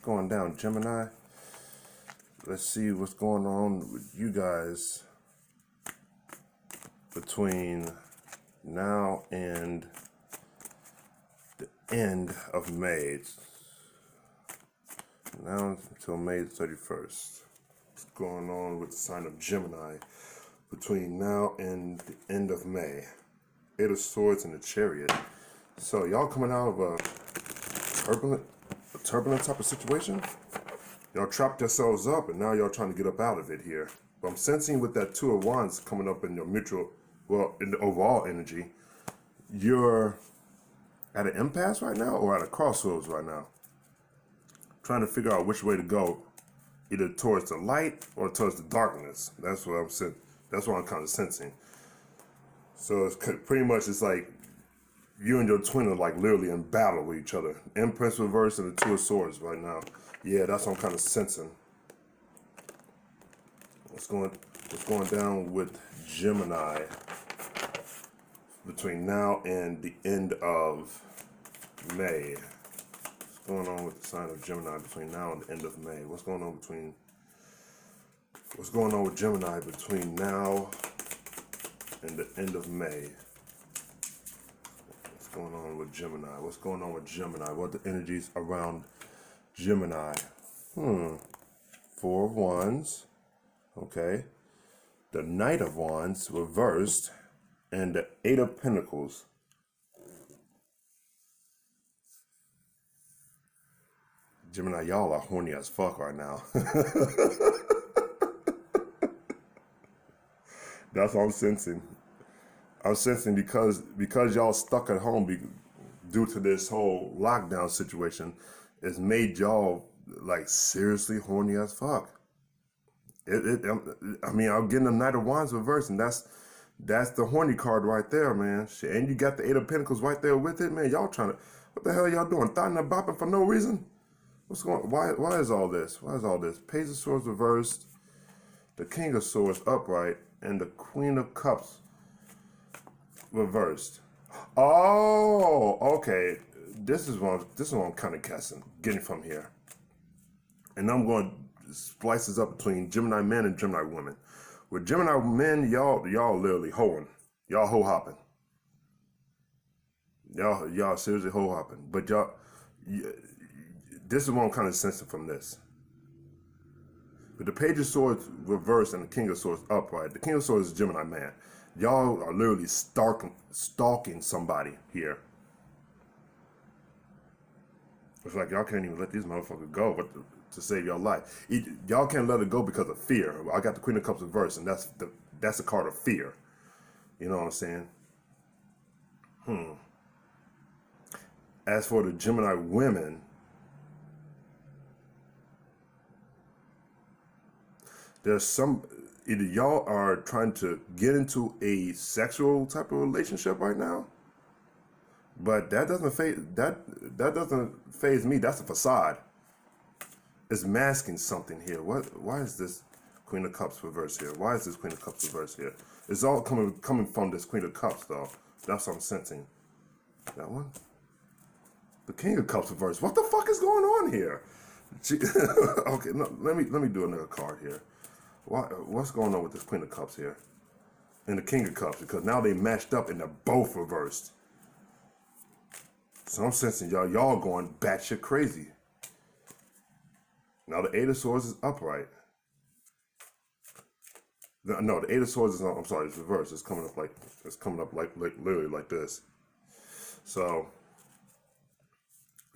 going down, Gemini? Let's see what's going on with you guys between now and the end of May. Now until May 31st. What's going on with the sign of Gemini between now and the end of May? Eight of Swords and the Chariot. So y'all coming out of a turbulent type of situation? Y'all trapped yourselves up and now y'all trying to get up out of it here. But I'm sensing with that Two of Wands coming up in your mutual, well, in the overall energy, you're at an impasse right now or at a crossroads right now. Trying to figure out which way to go, either towards the light or towards the darkness. That's what I'm sensing. That's what I'm kind of sensing. So it's pretty much, it's like you and your twin are like literally in battle with each other. Empress reverse and the Two of Swords right now. Yeah, that's what I'm kind of sensing. What's going down with Gemini between now and the end of May? What's going on with the sign of Gemini between now and the end of May? What's going on with Gemini between now and the end of May? What's going on with Gemini? What's going on with Gemini? What are the energies around Gemini? Four of Wands. Okay. The Knight of Wands reversed and the Eight of Pentacles. Gemini, y'all are horny as fuck right now. That's what I'm sensing. I'm sensing because y'all stuck at home due to this whole lockdown situation, it's made y'all like seriously horny as fuck. I mean, I'm getting the Knight of Wands reversed, and that's the horny card right there, man. Shit, and you got the Eight of Pentacles right there with it, man. Y'all trying to, what the hell y'all doing? Thotting and bopping for no reason? What's going? Why is all this? Why is all this? Page of Swords reversed, the King of Swords upright, and the Queen of Cups reversed. Oh, okay. This is what I'm kind of getting from here. And I'm going to splice this up between Gemini men and Gemini women. With Gemini men, y'all literally hoeing. Y'all hoe hopping. Y'all seriously hoe hopping. But this is what I'm kind of sensing from this. With the Page of Swords reversed and the King of Swords upright, the King of Swords is Gemini man. Y'all are literally stalking somebody here. It's like y'all can't even let these motherfuckers go to save your life. Y'all can't let it go because of fear. I got the Queen of Cups reversed, and that's a card of fear. You know what I'm saying? As for the Gemini women, there's either y'all are trying to get into a sexual type of relationship right now, but that doesn't faze me. That's a facade. It's masking something here. Why is this Queen of Cups reversed here? Why is this Queen of Cups reversed here? It's all coming from this Queen of Cups though. That's what I'm sensing. That one? The King of Cups reversed. What the fuck is going on here? Okay, no, let me do another card here. What's going on with this Queen of Cups here? And the King of Cups, because now they matched up and they're both reversed. So I'm sensing y'all going batshit crazy. Now the Eight of Swords is upright. No, the Eight of Swords is I'm sorry, it's reversed. It's coming up like literally like this. So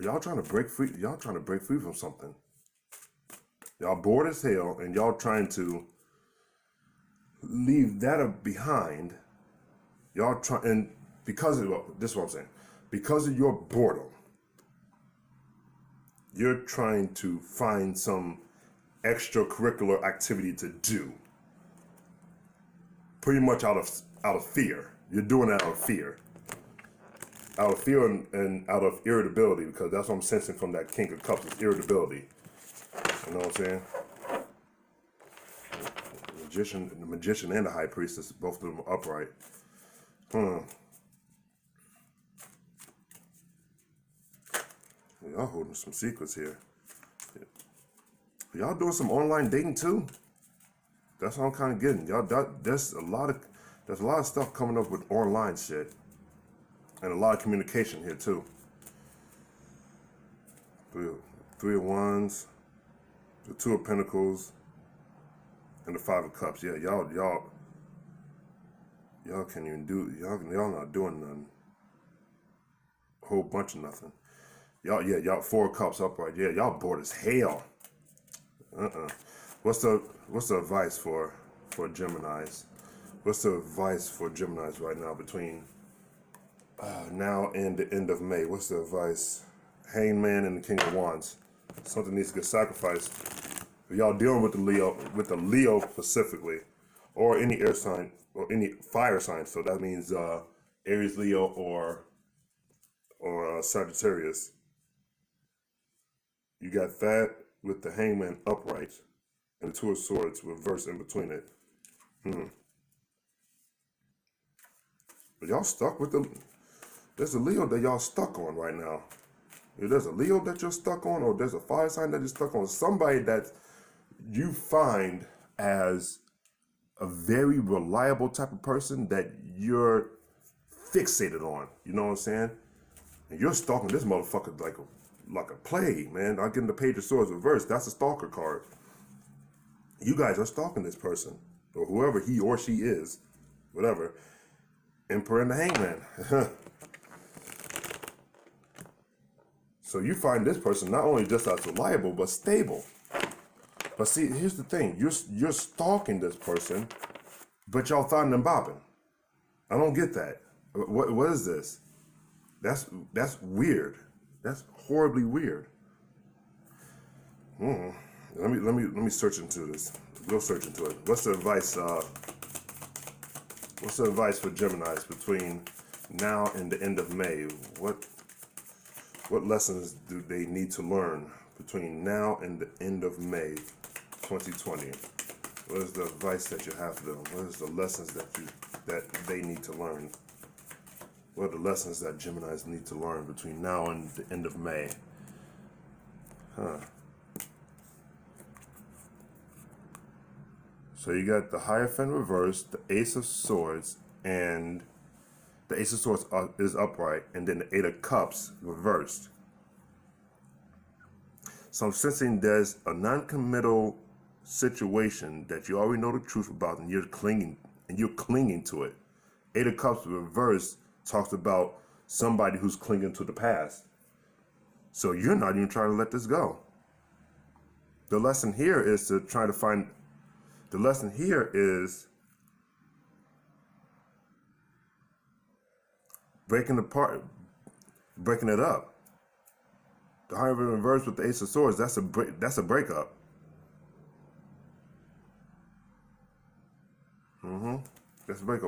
y'all trying to break free. Y'all trying to break free from something. Y'all bored as hell, and y'all trying to leave that behind. Y'all and because of this is what I'm saying. Because of your boredom, you're trying to find some extracurricular activity to do. Pretty much out of fear. You're doing that out of fear. Out of fear and out of irritability, because that's what I'm sensing from that King of Cups is irritability. You know what I'm saying? The magician and the High Priestess, both of them are upright. Y'all holding some secrets here. Y'all doing some online dating too? That's what I'm kind of getting. Y'all, there's a lot of stuff coming up with online shit, and a lot of communication here too. Three of Wands, the Two of Pentacles, and the Five of Cups. Yeah, y'all can't even do. Y'all not doing nothing. A whole bunch of nothing. Y'all Four of Cups upright. Yeah, y'all bored as hell. What's the advice for Geminis? What's the advice for Geminis right now between now and the end of May? What's the advice? Hangman and the King of Wands. Something needs to get sacrificed. If y'all dealing with the Leo specifically, or any air sign or any fire sign. So that means Aries, Leo, or Sagittarius. You got that with the Hangman upright and the Two of Swords reversed in between it. But y'all stuck with there's a Leo that y'all stuck on right now. If there's a Leo that you're stuck on, or there's a fire sign that you're stuck on, somebody that you find as a very reliable type of person that you're fixated on. You know what I'm saying? And you're stalking this motherfucker like a plague, man. I get the Page of Swords reversed. That's a stalker card. You guys are stalking this person, or whoever he or she is, whatever. Emperor and the Hangman. So you find this person not only just as reliable, but stable. But see, here's the thing. You're stalking this person, but y'all thotting and bopping. I don't get that. What is this? That's weird. That's horribly weird. Let me search into this. Go search into it. What's the advice? What's the advice for Geminis between now and the end of May? What lessons do they need to learn between now and the end of May 2020? What is the advice that you have for them? What is the lessons that they need to learn? What are the lessons that Geminis need to learn between now and the end of May? So you got the Hierophant reversed, the Ace of Swords, and the Ace of Swords is upright, and then the Eight of Cups reversed. So I'm sensing there's a non-committal situation that you already know the truth about, and you're clinging to it. Eight of Cups reversed talks about somebody who's clinging to the past. So you're not even trying to let this go. The lesson here is breaking it up. The Hierophant reverse with the Ace of Swords, that's a breakup. That's a breakup.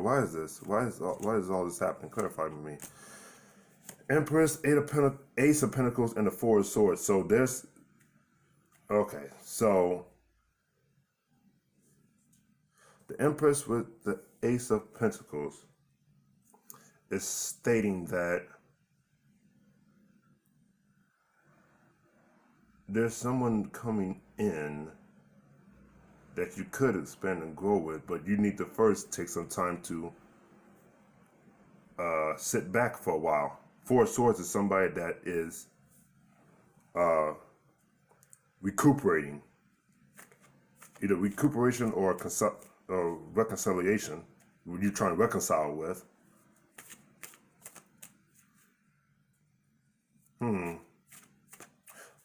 Why is this? Why is all this happening? Clarify with me. Empress, Ace of Pentacles, and the Four of Swords. So there's so the Empress with the Ace of Pentacles is stating that there's someone coming in that you could expand and grow with, but you need to first take some time to sit back for a while. Four of Swords is somebody that is recuperating, either recuperation or reconciliation. You're trying to reconcile with.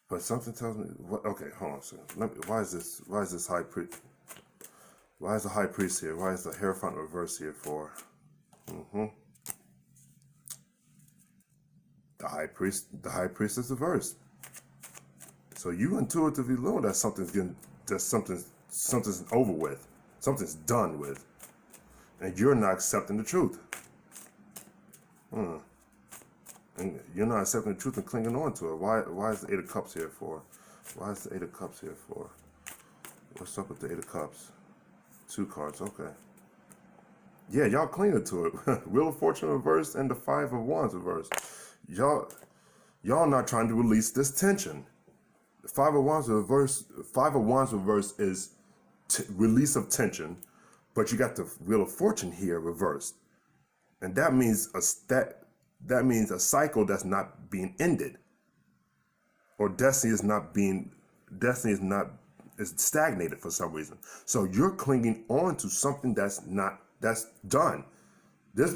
But something tells me. Okay, hold on a second. Why is this high priest? Why is the high priest here? Why is the Hierophant reverse here for? The high priest is reversed. So you intuitively know that something's over with, something's done with, and you're not accepting the truth. And you're not accepting the truth and clinging on to it. Why is the Eight of Cups here for? Why is the Eight of Cups here for? What's up with the Eight of Cups? Two cards, okay. Yeah, y'all clinging to it. Wheel of Fortune reversed and the Five of Wands reversed. Y'all not trying to release this tension. Five of Wands reverse. Five of Wands reverse is release of tension, but you got the Wheel of Fortune here reversed, and that means that means a cycle that's not being ended, or destiny is stagnated for some reason. So you're clinging on to something that's done. This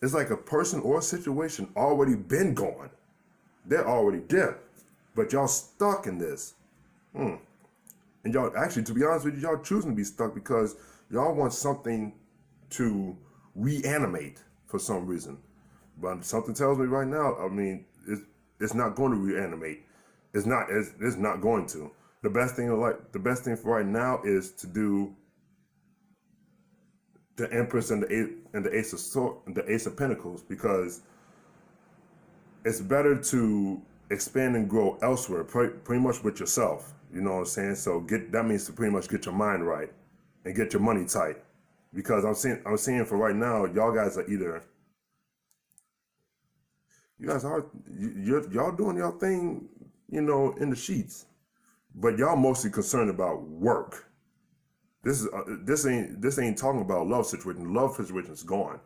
is like a person or a situation already been gone. They're already dead, but y'all stuck in this. And y'all, actually, to be honest with you, y'all choosing to be stuck because y'all want something to reanimate for some reason. But something tells me right now, I mean, it's not going to reanimate. It's not going to. The best thing for right now is to do the Empress and the Ace of Pentacles, because it's better to expand and grow elsewhere, pretty much with yourself. You know what I'm saying? So that means to pretty much get your mind right and get your money tight, because I'm seeing for right now, y'all guys are either y'all doing y'all thing, you know, in the sheets, but y'all mostly concerned about work. This ain't talking about love situation. Love situation is gone.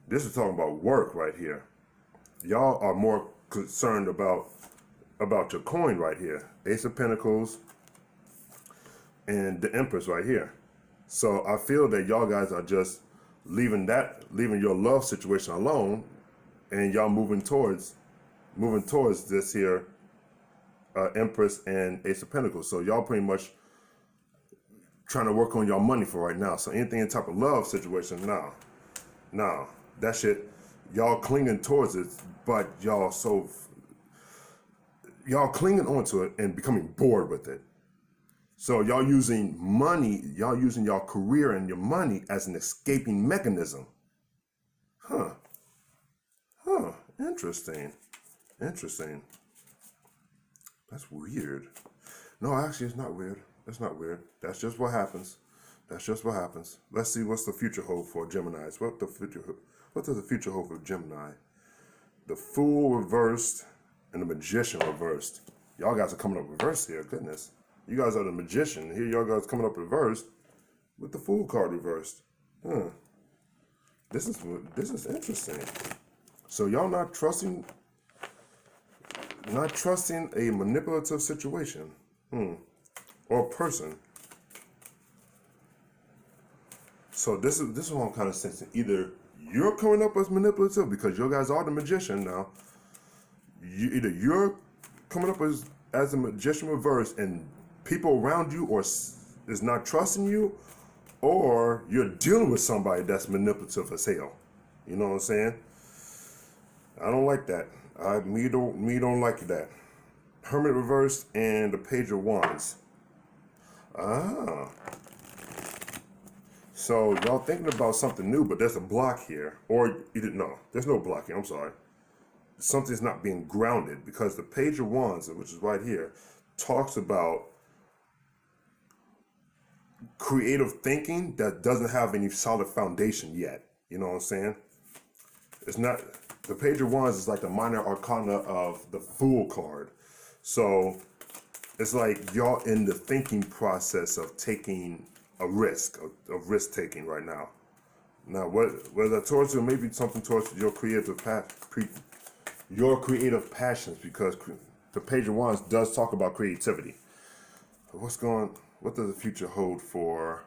This is talking about work right here. Y'all are more concerned about your coin right here. Ace of Pentacles and the Empress right here. So I feel that y'all guys are just leaving your love situation alone, and y'all moving towards this here Empress and Ace of Pentacles. So y'all pretty much trying to work on y'all money for right now. So anything in type of love situation, nah, that shit, y'all clinging towards it, but y'all clinging onto it and becoming bored with it. So y'all using y'all career and your money as an escaping mechanism. Interesting. That's weird. No, actually, it's not weird. It's not weird. That's just what happens. Let's see what's the future hold for Geminis. What does the future hold for Gemini? The Fool reversed and the Magician reversed. Y'all guys are coming up reversed here. Goodness. You guys are the Magician. Here y'all guys coming up reversed with the Fool card reversed. This is interesting. So y'all not trusting a manipulative situation, or person. So this is what I'm kind of sensing. Either you're coming up as manipulative because you guys are the Magician now. Either you're coming up as a Magician reverse, and people around you is not trusting you, or you're dealing with somebody that's manipulative as hell. You know what I'm saying? I don't like that. Me don't like that. Hermit reversed and the Page of Wands. So y'all thinking about something new, but there's a block here. Or you didn't know. There's no block here, I'm sorry. Something's not being grounded, because the Page of Wands, which is right here, talks about creative thinking that doesn't have any solid foundation yet. You know what I'm saying? It's not, the Page of Wands is like the minor arcana of the Fool card. So it's like y'all in the thinking process of taking a risk, of risk taking right now. Now, whether towards you, maybe something towards your creative passions, because the Page of Wands does talk about creativity. What does the future hold for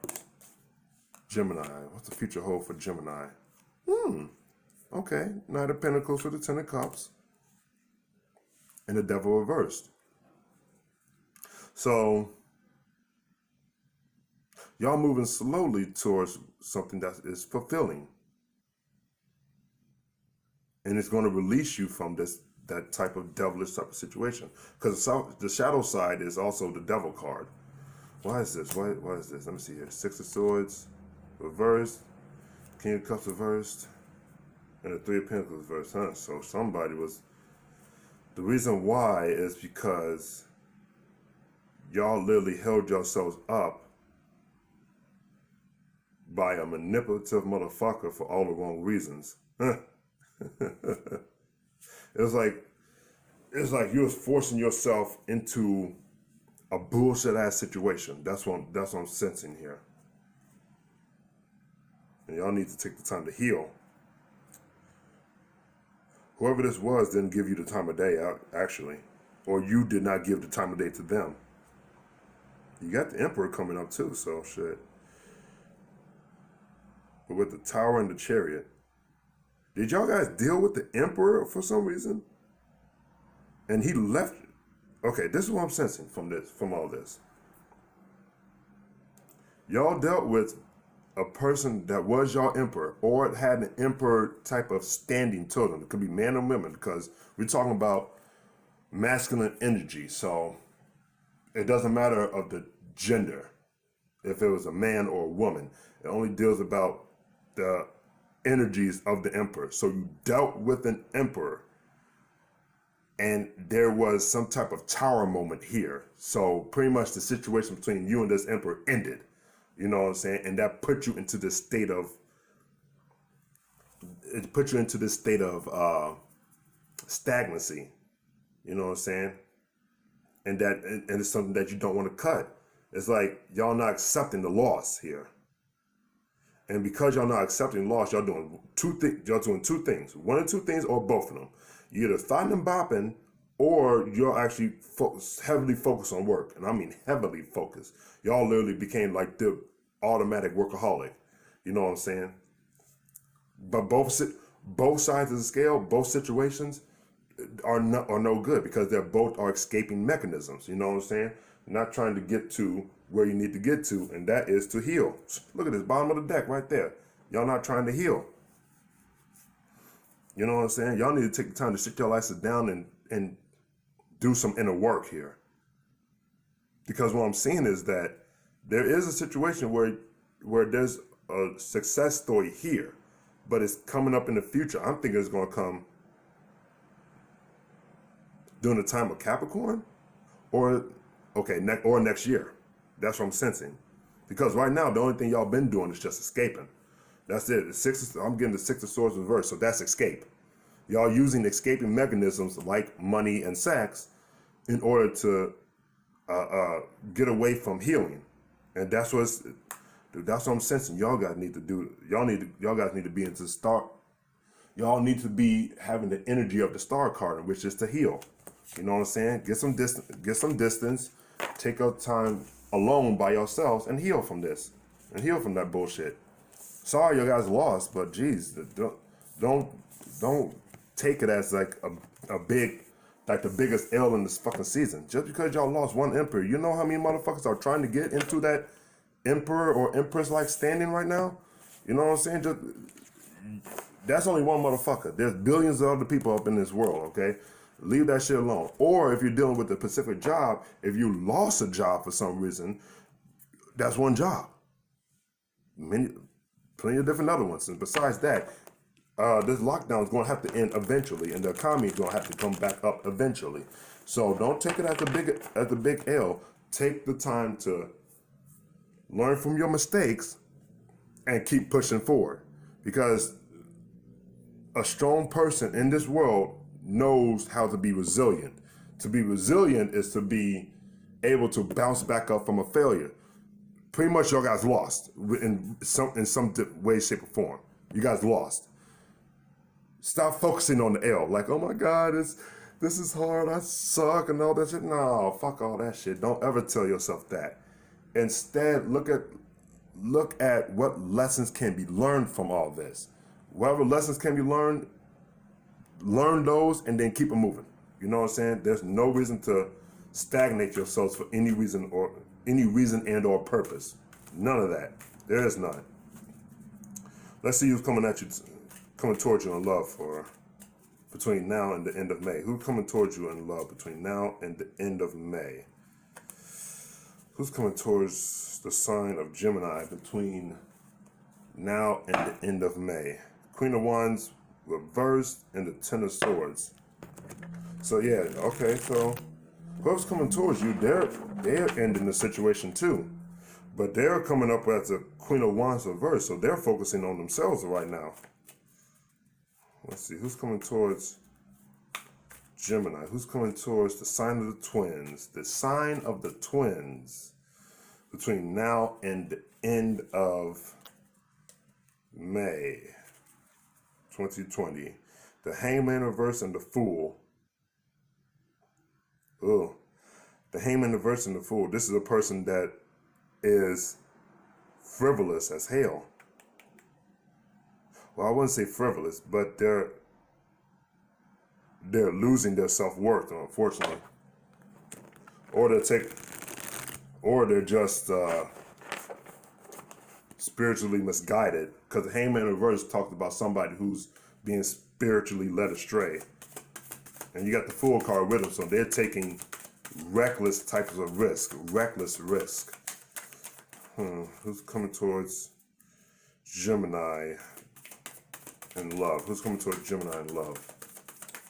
Gemini? What's the future hold for Gemini? Okay, Knight of Pentacles with the Ten of Cups and the Devil reversed. So y'all moving slowly towards something that is fulfilling, and it's going to release you from that type of devilish type of situation. Because the shadow side is also the Devil card. Why is this? Why is this? Let me see here. Six of Swords reversed, King of Cups reversed, and the Three of Pentacles reversed. So somebody was. The reason why is because y'all literally held yourselves up by a manipulative motherfucker for all the wrong reasons. It's like you was forcing yourself into a bullshit ass situation. That's what I'm sensing here. And y'all need to take the time to heal. Whoever this was didn't give you the time of day, actually. Or you did not give the time of day to them. You got the Emperor coming up too, so shit. But with the Tower and the Chariot, did y'all guys deal with the Emperor for some reason? And he left. Okay, this is what I'm sensing from all this. Y'all dealt with a person that was y'all emperor, or it had an emperor type of standing to them. It could be man or woman, because we're talking about masculine energy. So it doesn't matter of the gender, if it was a man or a woman. It only deals about the energies of the emperor. So you dealt with an emperor, and there was some type of tower moment here. So pretty much the situation between you and this emperor ended. You know what I'm saying? And that put you into this state of, stagnancy. You know what I'm saying? And it's something that you don't want to cut. It's like y'all not accepting the loss here. And because y'all not accepting loss, y'all doing two things. One or two things, or both of them. You're either thotting and bopping, or you're actually heavily focused on work. And I mean heavily focused. Y'all literally became like the automatic workaholic. You know what I'm saying? But both sides of the scale, both situations are no good, because they're both are escaping mechanisms. You know what I'm saying? You're not trying to get to where you need to get to, and that is to heal. Look at this bottom of the deck right there. Y'all not trying to heal. You know what I'm saying? Y'all need to take the time to sit your asses down and do some inner work here. Because what I'm seeing is that there is a situation where there's a success story here, but it's coming up in the future. I'm thinking it's going to come during the time of Capricorn, or next year. That's what I'm sensing. Because right now, the only thing y'all been doing is just escaping. That's it. I'm getting the Six of Swords reversed, so that's escape. Y'all using escaping mechanisms like money and sex in order to get away from healing. And that's what I'm sensing. Y'all guys need to do. Y'all guys need to be into start. Y'all need to be having the energy of the star card, which is to heal. You know what I'm saying? Get some distance. Take your time alone by yourselves and heal from this. And heal from that bullshit. Sorry you guys lost, but geez, don't take it as like a big, like the biggest L in this fucking season. Just because y'all lost one emperor, you know how many motherfuckers are trying to get into that emperor or empress like standing right now? You know what I'm saying? That's only one motherfucker. There's billions of other people up in this world, okay? Leave that shit alone. Or if you're dealing with a specific job, if you lost a job for some reason, that's one job. Plenty of different other ones. And besides that, this lockdown is going to have to end eventually, and the economy is going to have to come back up eventually. So don't take it as the big L. Take the time to learn from your mistakes and keep pushing forward. Because a strong person in this world knows how to be resilient. To be resilient is to be able to bounce back up from a failure. Pretty much y'all guys lost in some way, shape, or form. You guys lost. Stop focusing on the L. Like, oh my God, this is hard, I suck, and all that shit. No, fuck all that shit. Don't ever tell yourself that. Instead, look at what lessons can be learned from all this. Whatever lessons can be learn those and then keep it moving. You know what I'm saying? There's no reason to stagnate yourselves for any reason and or purpose. None of that. There is none. Let's see who's coming towards you in love for between now and the end of May. Who's coming towards you in love between now and the end of May? Who's coming towards the sign of Gemini between now and the end of May? Queen of Wands reversed and the Ten of Swords. So yeah, okay, so whoever's coming towards you, they're ending the situation too. But they're coming up as a Queen of Wands reversed, so they're focusing on themselves right now. Let's see, who's coming towards Gemini. Who's coming towards the sign of the twins? The sign of the twins between now and the end of May 2020. The Hangman reverse and the Fool. Oh, the Hangman reverse and the Fool. This is a person that is frivolous as hell. Well, I wouldn't say frivolous, but they're losing their self-worth, unfortunately. Or they're just spiritually misguided. Because the Hangman reverse talked about somebody who's being spiritually led astray. And you got the Fool card with them, so they're taking reckless types of risk. Reckless risk. Who's coming towards Gemini and love? Who's coming towards Gemini and love?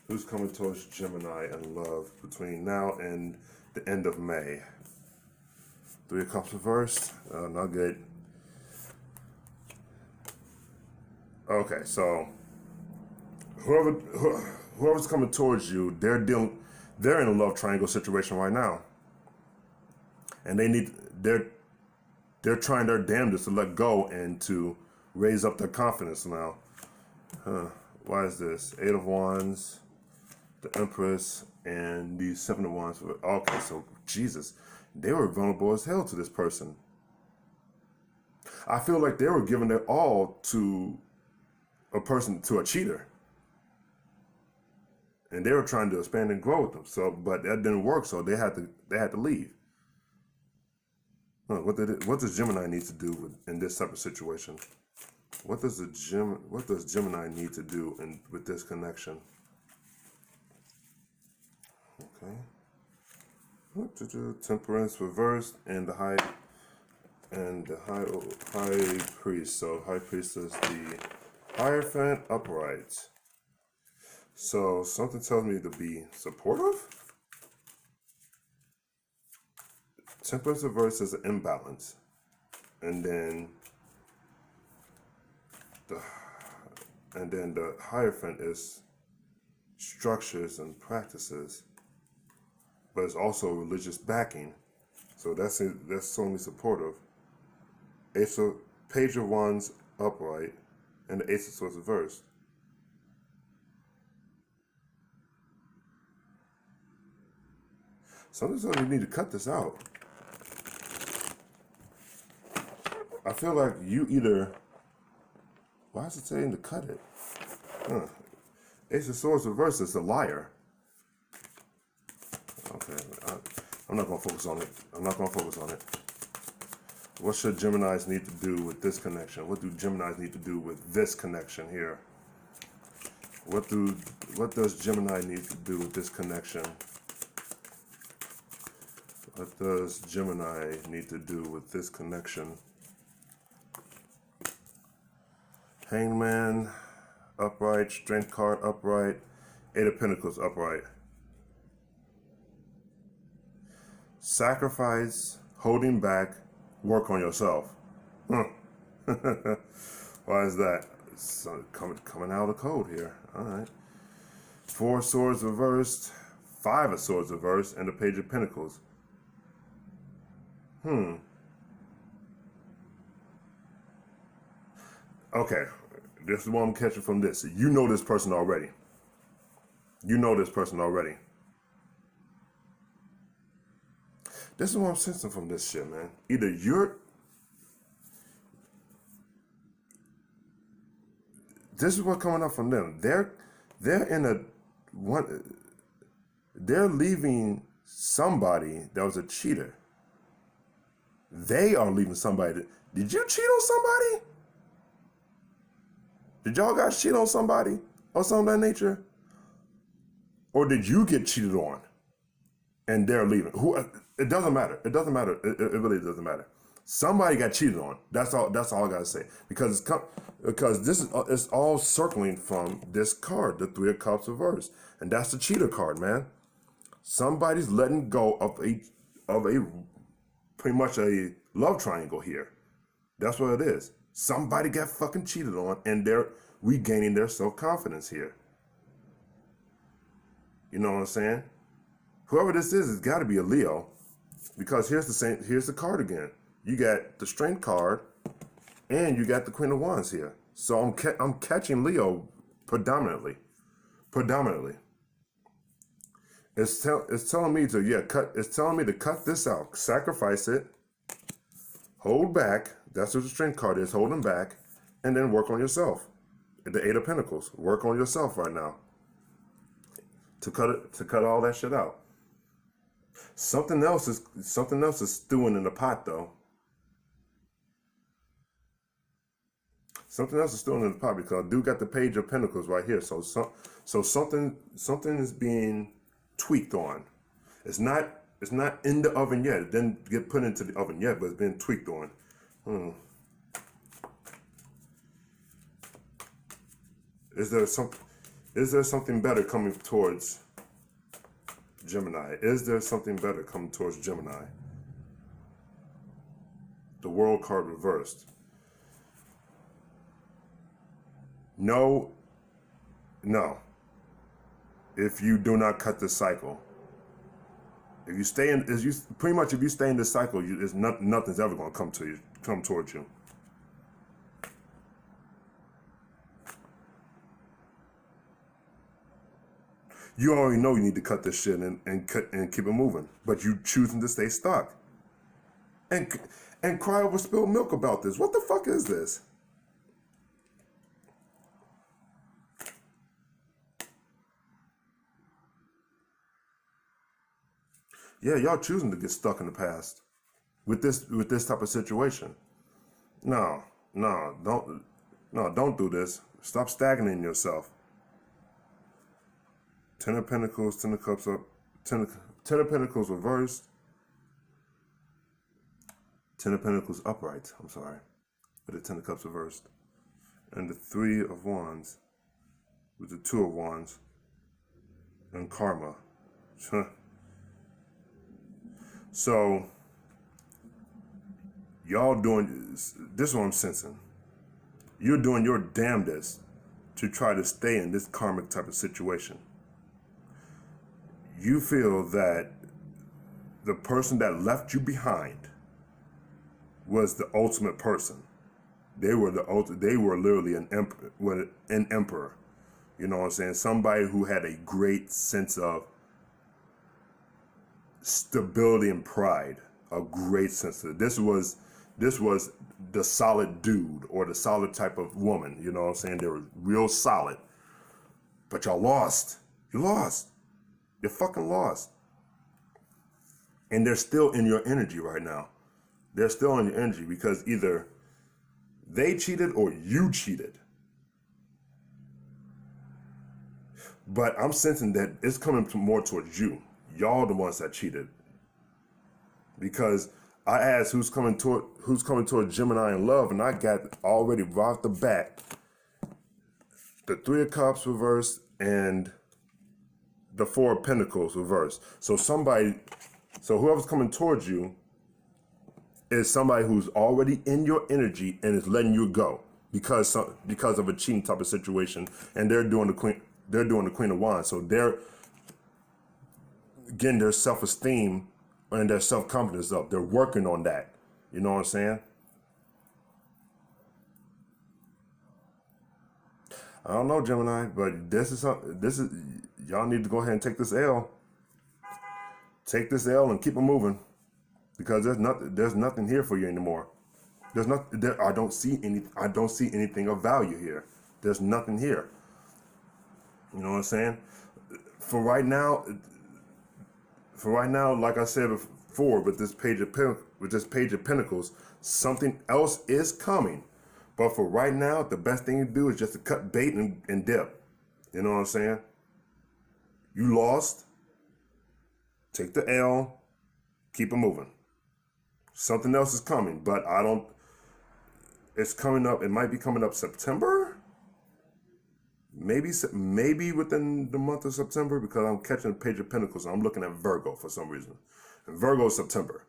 Who's coming towards Gemini and love between now and the end of May? 3 of Cups reversed. Not good. Okay, so whoever's coming towards you, they're in a love triangle situation right now, and they're trying their damnedest to let go and to raise up their confidence now. Why is this? 8 of Wands, the Empress, and the 7 of Wands. Okay, so Jesus, they were vulnerable as hell to this person. I feel like they were giving their all to a cheater. And they were trying to expand and grow with them. So, but that didn't work, so they had to leave. What does Gemini need to do in this type of situation? What does Gemini need to do with this connection? Okay. Temperance reversed and the high priest. So high priest is the Hierophant upright. So something tells me to be supportive. Temperance reverse is an imbalance, and then the Hierophant is structures and practices, but it's also religious backing. So that's only supportive. Page of Wands upright, and the Ace of Swords reversed. Sometimes you need to cut this out. I feel like you either... Why is it saying to cut it? Ace of Swords reversed is a liar. Okay, I'm not going to focus on it. What should Geminis need to do with this connection? What do Geminis need to do with this connection here? What does Gemini need to do with this connection? What does Gemini need to do with this connection? Hangman upright, Strength card upright, 8 of Pentacles upright. Sacrifice, holding back, work on yourself. Why is that? It's coming out of code here. All right. 4 of Swords reversed, 5 of Swords reversed, and the Page of Pentacles. Okay, this is what I'm catching from this. You know this person already. This is what I'm sensing from this shit, man. Either this is what's coming up from them. They're leaving somebody that was a cheater. They are leaving somebody. Did you cheat on somebody? Did y'all guys cheat on somebody or something of that nature? Or did you get cheated on and they're leaving? It doesn't matter. It really doesn't matter. Somebody got cheated on. That's all I gotta say. Because this is it's all circling from this card, the 3 of Cups reversed. And that's the cheater card, man. Somebody's letting go of a pretty much a love triangle here. That's what it is. Somebody got fucking cheated on and they're regaining their self-confidence here. You know what I'm saying? Whoever this is, it's got to be a Leo, because here's the card again. You got the Strength card, and you got the Queen of Wands here. So I'm catching Leo predominantly. It's telling me to It's telling me to cut this out, sacrifice it, hold back. That's what the Strength card is, holding back, and then work on yourself. The Eight of Pentacles. Work on yourself right now. To cut all that shit out. Something else is stewing in the pot though. Something else is stewing in the pot, because I do got the Page of Pentacles right here. So something is being tweaked on. It's not in the oven yet. It didn't get put into the oven yet, but it's been tweaked on. Is there something better coming towards Gemini? Is there something better coming towards Gemini? The World card reversed. No. If you do not cut this cycle, if you stay in this cycle, nothing's ever going to come towards you. You already know you need to cut this shit and keep it moving, but you choosing to stay stuck and cry over spilled milk about this. What the fuck is this? Yeah, y'all choosing to get stuck in the past with this type of situation. No, don't do this. Stop stagnating yourself. Ten of Pentacles, Ten of Cups up, Ten of Pentacles reversed. Ten of Pentacles upright, I'm sorry. With the Ten of Cups reversed. And the Three of Wands with the Two of Wands and Karma. So, y'all doing, this is what I'm sensing. You're doing your damnedest to try to stay in this karmic type of situation. You feel that the person that left you behind was the ultimate person. They were literally an emperor. You know what I'm saying? Somebody who had a great sense of stability and pride. A great sense of this was the solid dude, or the solid type of woman. You know what I'm saying? They were real solid. But y'all lost. You lost. You're fucking lost. And they're still in your energy right now. They're still in your energy because either they cheated or you cheated. But I'm sensing that it's coming more towards you. Y'all the ones that cheated. Because I asked who's coming toward Gemini in love, and I got already right off the bat the Three of Cups reversed and the Four of Pentacles reversed. So whoever's coming towards you is somebody who's already in your energy and is letting you go because of a cheating type of situation, and they're doing the Queen of Wands. So they're getting their self-esteem and their self-confidence up. They're working on that. You know what I'm saying? I don't know, Gemini, but this is y'all need to go ahead and take this L. Take this L and keep it moving, because there's nothing here for you anymore. I don't see anything of value here. There's nothing here. You know what I'm saying? For right now, like I said before, with this Page of Pentacles, something else is coming. But for right now, the best thing to do is just to cut bait and dip. You know what I'm saying? You lost. Take the L. Keep it moving. Something else is coming, but it's coming up. It might be coming up September. Maybe within the month of September, because I'm catching the Page of Pentacles. I'm looking at Virgo for some reason. And Virgo is September.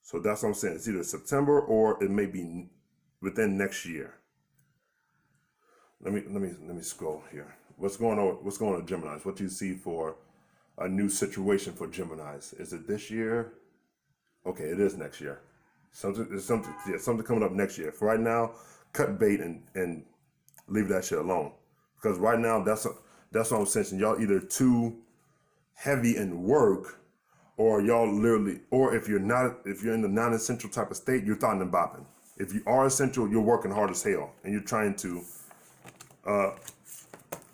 So that's what I'm saying. It's either September or it may be within next year. Let me scroll here. What's going on? What's going on, Geminis? What do you see for a new situation for Geminis? Is it this year? Okay, it is next year. Something coming up next year. For right now, cut bait and leave that shit alone. Because right now, that's what I'm sensing. Y'all either too heavy in work, or y'all literally, or if you're in the non-essential type of state, you're thought and bopping. If you are essential, you're working hard as hell, and you're trying to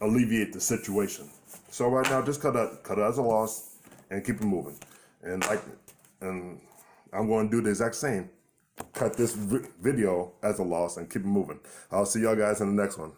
alleviate the situation. So right now, just cut it as a loss and keep it moving. And I'm going to do the exact same. Cut this video as a loss and keep it moving. I'll see y'all guys in the next one.